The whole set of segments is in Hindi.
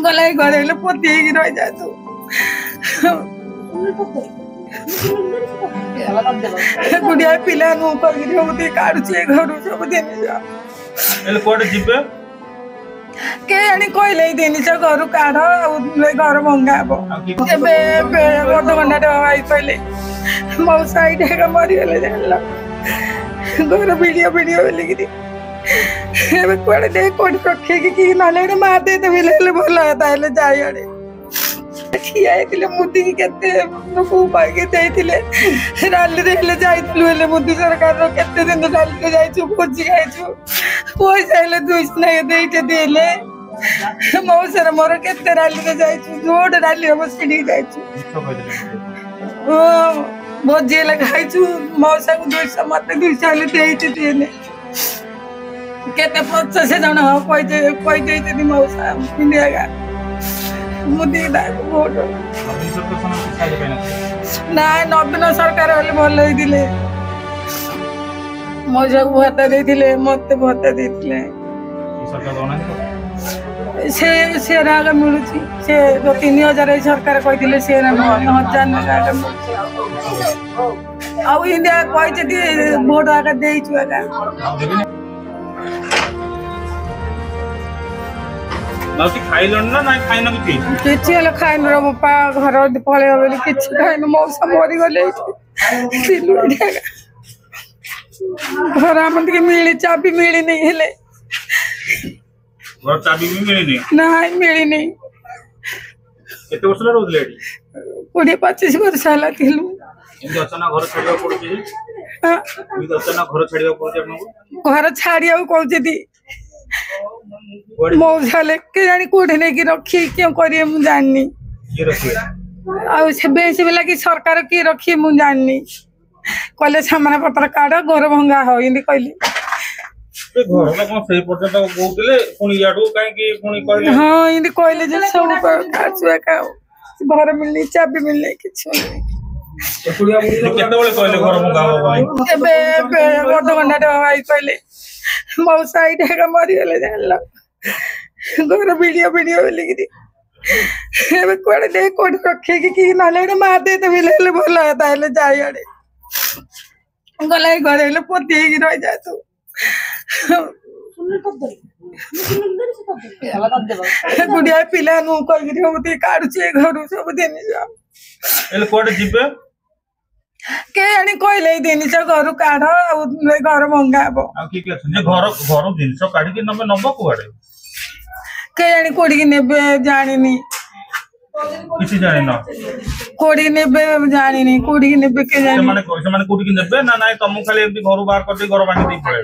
गला घरे पोती रही जा तू गुड़िया पिला काढ़ुचे घर सब जिनिस के जानी कहले जिनिस घर काढ़ घर भंगा हम अधघंटा आई कहले मौसा ये मरीगले जान घर भिडियो भिडियो बोलिकी कड़े दे कौन रखे कि ना मार दे भल है जाए खिया मुदी केते पाइके राली जाइलु मोदी सरकार केते दिन राली जाइछु भोजी खाइछु पैसा हेले 200 देइटे देले मौसर मोर केते राली जाइछु जोड राली हम सिडी जाइछु भोजी हेले खाइछु मौसा को 200 मते 200 हेले देइटे देले केते 50 जन कोइ देइते मौसा इंडिया मोदी ना नवीन सरकार भल मौजा को भत्ता देते मत भत्ता देते मिलू से 3000 सरकार कहते से 1000 आउ इंडिया कहते भोट आगे देचु आगे खाइलन ना खाइन किसी खाइन बापा घर पलैब बोली किसी खाइन मौसा मरी गले घर आम मिली चाबी मिली नहीं हेले घर चाबी भी मिली नहीं ना मिली नहीं केते वर्ष रहउले एठी 20-25 वर्ष हला थिलु एंद अचानक घर छाड़िया पड़ुची हां एंद अचानक घर छाड़िया पड़ुची आपन घर छाड़िया कहउची दी मौसा के जानी कोठे नहीं रखी क्यों करिए मु जाननी लगी सरकार किए रखी मु जाननी कहले सामान पत्र काढ़ घर भंगा हो इndi कहली हाँ इndi कहले जे सब काचुआ का घर मिलनी चाबी मिलनी किछ अधघंटा आई कहले मौसा ये मरीगले जान घर भिडियो भिडियो बोलिकी कड़े दे कौन रखे कि ना मार दे भल है जाए गला घरे पोती रही जा तू गुड़िया पिला कही काढ़ुचे घर सब जिनिस के जानी कहले जिनिस घर काढ़ घर भंगा हम के जानी कोड़ी नेबे जानी किसी जाने ना कोड़ी नेबे जानी कोड़ी नेबे के जानी माने कोड़ी नेबे ना ना तुम खाली एमती घर बाहर कर दे घर भांगी दे पड़े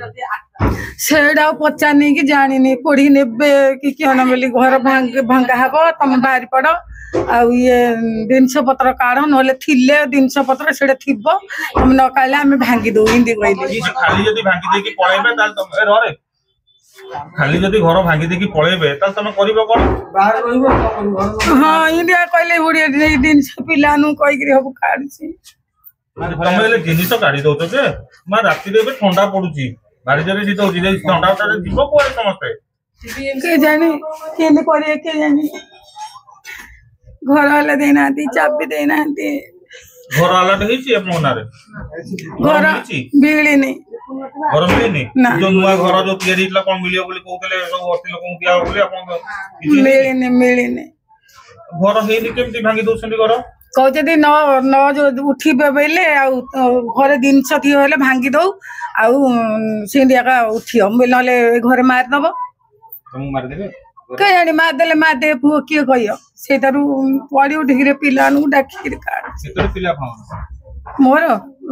सेडा पचार नहीं कि जानी कोड़ी नेबे कि क्यों ना बोली घर भंगा हबो तुम बाहर पड़ आ ये जिनस पत्र काढ़ ना जिनस पत्र से तुम न काले आम भांगी दो हिंदी कहली खाली जदी भांगी दे कि पळेबे ताल तुम रे खाली जदी घर भांगी दे कि पळेबे ताल तुम करबो कोन बाहर रहिबो हां इंडिया कहले बुढ़िया जिनस पिला नु कहि कि हम काढछि तुम ले जिनिस काढी दो के मा राती रे ठंडा पडुची बारी जरे शीत होची ठंडा उठारे जीवो कोरे समस्ते के जानी केने करे के जानी घर वाला देना चाबी देना घर वाला देछि अपन नारे घर बिगड़ी नहीं घर मिली नहीं जो नुआ घर जो तयारी इतला कोन मिलियो बोली कहतले सब हस्ती लोक दिया बोली अपन मिली नहीं घर हेनी केमती भांगी दोसंदी घर कहते न न जो उठिबे बेले आ घर जिनस थी हेले भांगी दो आ सिंडिया का उठियो नले घर मार दबो तुम मार देबे कहीं मारदे मारदे पुओ किए कह से पड़ी उठिक पिला डाक मोर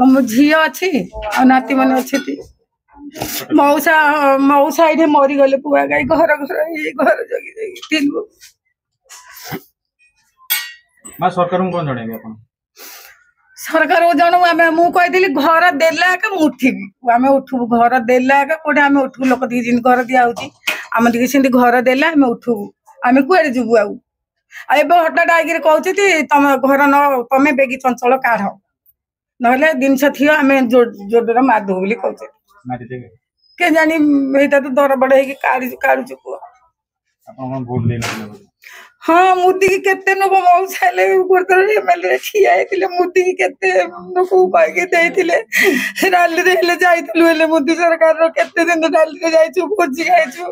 मो झी अच्छी नाती मैंने अच्छे मौसा मौसा ये मरीगले पुआ गाई घर घर घर जगी सरकार कौन जन सरकार जन मुझे घर देला उठिबी आम उठू घर देला कौटे आम उठू लोक दी घर दिखाई आम दी घर देला आम उठू आम कड़े जीवु आब हटात आई कहते तुम घर न तुम बेगी चंचल काढ़ ना जिनस थी आम जोडर मारदे बोली कहते के जानी तो दर बड़ काढ़ुच पुआ ଆପଣ ଭୋଟ ଦେଇନଥିଲେ? हाँ मुदी की केते लोग मौसाले गुरुद्वारा एमएलए ठिया हेतिले मुदी की केते लोग कह के देइतिले रैली रे जाइतिलु हेले मुदी सरकार रो केते दिन रैली रे जाइछु भोजी खाइछु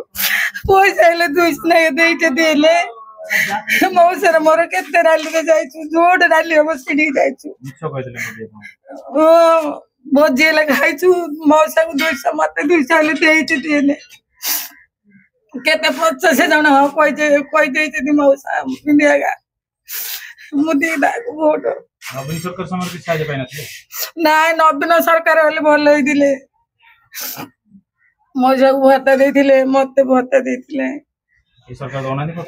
पैसा हेले 200 नै देइते देले मौसर मोर केते रैली रे जाइछु जोड रैली हम सिडी जाइछु मिछ कहितले मुदी आपण ओ भोजी हेले खाइछु मौसा को 200 मते 200 हेले देइते देले केते 50 जण कोइ देइते मौसा इंडिया मुदी दाको वोट नवीन सरकार समय किछ साजे पाइ नथिले ना नवीन सरकार वाले भल होइदिले मौसा को भत्ता देइथिले मते भत्ता देइथिले ए सरकार दोनानी को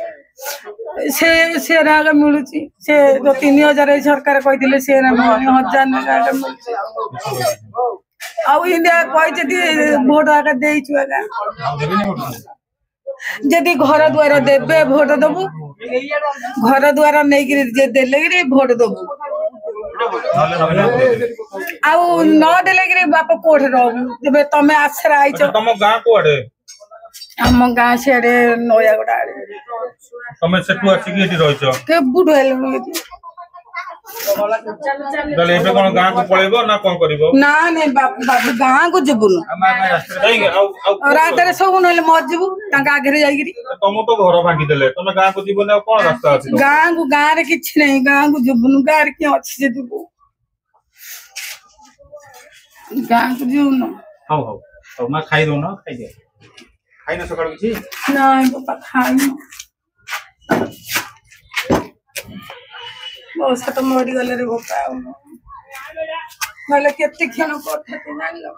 से राग मिलुची से जो 3000 सरकार कहिदिले से 1000 राग मिलुची आ इंडिया कहि वोट आका देइछु आका जदि घर द्वारा देबे भोट दबु घर द्वारा नहीं देले भोट दबु आउ न देले बाप कोठ रहबु तमे आश्रय आइछ तम गां कोडे हम गां सेडे नयागड आडे तमे सेटु आछि कि एठी रहिछ के बुढ हेल तले एबे कोन गां को पळेबो ना कोन करिवो ना ने बाबू गां को जबुनु रात रे सब नले मजबु ताका आगे जाईगिरी तम तो घर भांगी देले तमे गां को जीवन कोन रास्ता अछि गां रे किछ नहीं गां को जबुनु गां रे के अछि जे जबु गां को जबुनु हाउ हाउ तो ना खाइ दो ना खाइ दे खाइ ना सकाळ किछि ना पापा खाइ मौसा तो मरी गले रे बापा गले केते क्षण कोठे ते जानलो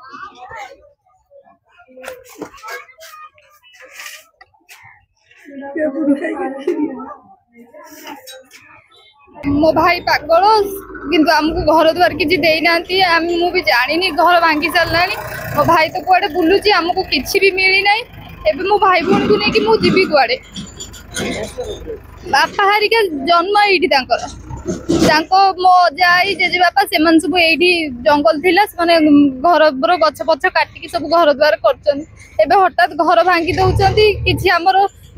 के बुढ़ खाइ मो भाई पागल किंतु आमको घर द्वार किसी देना मु भी जानी घर भांगी सारानी मो भाई तो कुआडे बुलूची आमको किसी भी मिली ना एबे मो भाई भून को लेकिन मु जीवी कुआडे बापा हारिका जन्म ये मो जाई जेजे बापा से सब ये जंगल थिला माने घर गछ पछ काटिकी सब घर द्वार कर हठात घर भांगी दौरान किसी आमर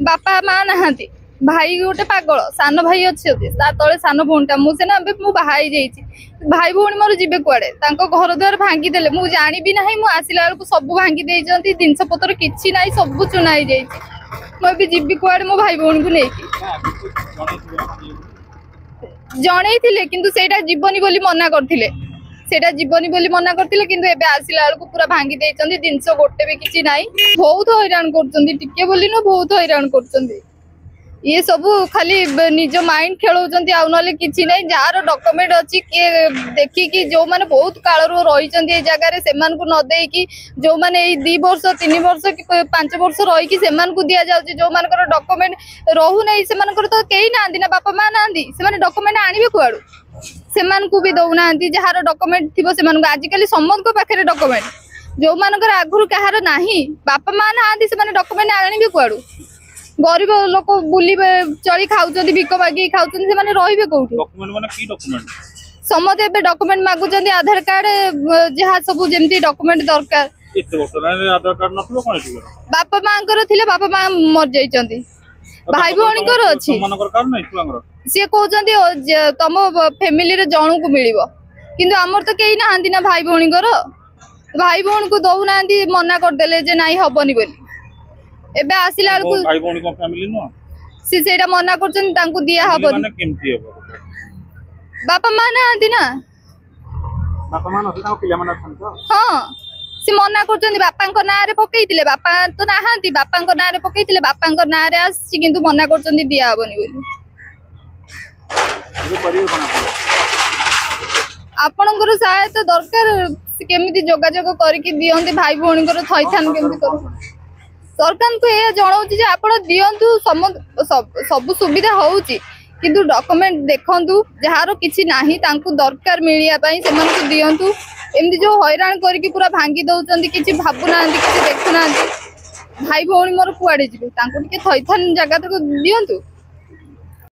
बापा माँ नहांती भाई गोटे पागल सान भाई अच्छे तले सान भौणीटा मुझे ना मु बाहाई जाइए भाई भौणी मोर जीवे कुआडे घर द्वार भांगी देले मु जानी भी ना मु आसिला बेलू सब भांगी देइछंती जिनस पत्र किछि नाही सब चुना ही जाइए मु जीवी कुआडे मो भाई भौणी को लेकिन जणैथिले किंतु सेटा जीवनी बोली मना करथिले सेटा जीवनी बोली मना करथिले किंतु एबे आसिला बेलू पूरा भांगी देइछंती जिनस गोटे भी किछि नाही बहुत हैरान करछंती टिके बोली न बहुत हैरान करछंती ये सब खाली निज माइंड खेलौचंती आउ नले किछि नै जार डॉक्यूमेंट अछि के देखि कि जो माने बहुत काल रो रहिचंती ए जगह रे सेमान को न देई कि जो माने ए 2 वर्ष 3 वर्ष कि 5 वर्ष रही कि सेमान को दिया जाउची जो मानकर डॉक्यूमेंट रहू नै सेमान को तो केही नांदी ना बापा मा नांदी सेमान डॉक्यूमेंट आनिबे कुआडू सेमान को भी दउ नांदी जहार डॉक्यूमेंट थिबो सेमान को आज काली समस्त को पाखरे डॉक्यूमेंट जो मानकर आगुरु कहार नाही बापा मा नांदी सेमान डॉक्यूमेंट आनिबे कुआडू गरीब लोक बुली चली खाऊचंती भिक मागी खाऊचंती से माने रहिबे कोठी डॉक्यूमेंट माने की डॉक्यूमेंट समते बे डॉक्यूमेंट मागुचंती आधार कार्ड जहा सब जेमती डॉक्यूमेंट दरकार एते वर्ष ना आधार कार्ड नथलो कोन एठी बापा मांकर थिले बापा मा मर जाइचंती भाई भौणी कर अछि मनकर कार्ड नै छुआंगर से कहउचंती तम फैमिली रे जणु को मिलिबो किंतु हमर तो केही नाहंती ना भाई भौणी कर भाई भौणी को दउ नाहंती मना कर देले जे नाही हबनी बोली एबे आसिला को भाई भौणी को फैमिली नो से सेटा मना करछन तांको दिया हबनी माने केमती हेबो बापा मा नाहंती ना बापा मा नथि ताको पिला माने छन तो हां से मना करछन बापा को नाम रे पकैतिले बापा तो नाहंती बापा को नाम रे पकैतिले बापा को नाम रे आसी किंतु मना करछन दिया हबनी बोली ये परियो बना आपनकर सहायता दरकार केमिति जोगाजोग करके दियंती भाई भौणी को थैथान केमिति कर सरकार को यह जनाऊँ आप दिंतु सब सुविधा होउची किंतु डॉक्यूमेंट देखंतु जार किछि नाही तांको दरकार मिलिया पई सेमान को दियंतु एमती जो हैरान करके पूरा भांगी दउचंती किछि भाबु नांती किछि देखु नांती भाई भौणी मोर कुआडे जिबे तांको टिके थैथान जगह तक दियंतु।